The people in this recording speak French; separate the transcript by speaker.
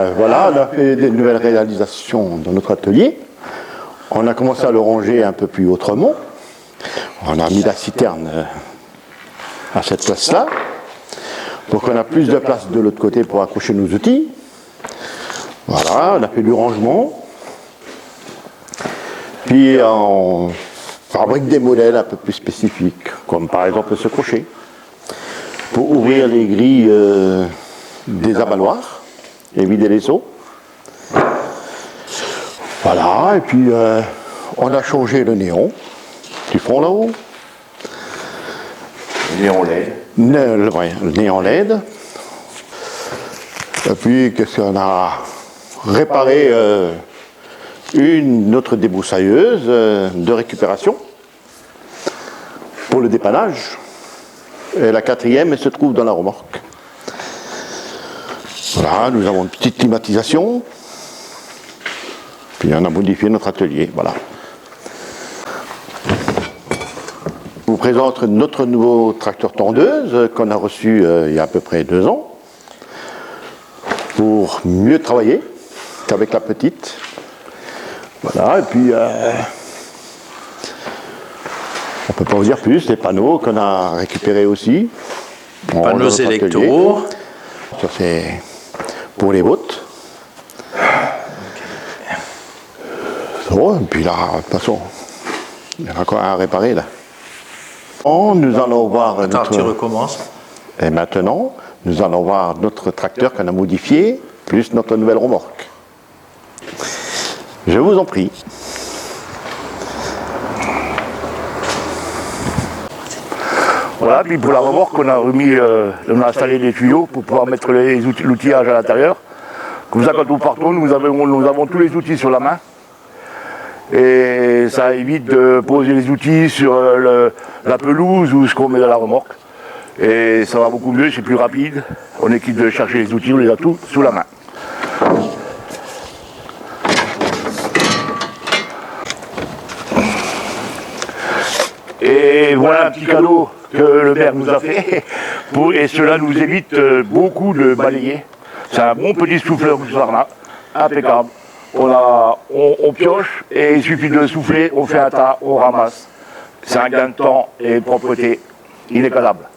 Speaker 1: Voilà, on a fait des nouvelles réalisations dans notre atelier. On a commencé à le ranger un peu plus autrement. On a mis la citerne à cette place-là. Donc on a plus de place de l'autre côté pour accrocher nos outils. Voilà, on a fait du rangement. Puis on fabrique des modèles un peu plus spécifiques, comme par exemple ce crochet, pour ouvrir les grilles des abat-noirs et vider les seaux. Voilà, et puis on a changé le néon du fond là-haut.
Speaker 2: Le néon LED.
Speaker 1: Le néon LED. Et puis qu'est-ce qu'on a réparé une autre débroussailleuse de récupération pour le dépannage. Et la quatrième, elle se trouve dans la remorque. Voilà, nous avons une petite climatisation. Puis on a modifié notre atelier, voilà. Je vous présente notre nouveau tracteur tondeuse qu'on a reçu il y a à peu près 2 ans pour mieux travailler qu'avec la petite. Voilà, et puis on ne peut pas vous dire plus, les panneaux qu'on a récupérés aussi.
Speaker 2: Panneaux électoraux.
Speaker 1: Ça c'est pour les votes. Bon, et puis là, de toute façon, il y en a encore un à réparer là. Nous allons voir
Speaker 2: Tu recommences.
Speaker 1: Et maintenant, nous allons voir notre tracteur qu'on a modifié, plus notre nouvelle remorque. Je vous en prie.
Speaker 3: Voilà, puis pour la remorque, on a installé des tuyaux pour pouvoir mettre l'outillage à l'intérieur. Comme ça, quand nous partons, nous avons tous les outils sur la main. Et ça évite de poser les outils sur la pelouse ou ce qu'on met dans la remorque. Et ça va beaucoup mieux, c'est plus rapide. On est quitte de chercher les outils, on les a tous sous la main. Et voilà un petit cadeau que le maire nous a fait. Et cela nous évite beaucoup de balayer. C'est un bon petit souffleur Husqvarna, impeccable. On pioche et il suffit de souffler, on fait un tas, on ramasse. C'est un gain de temps et propreté inégalable.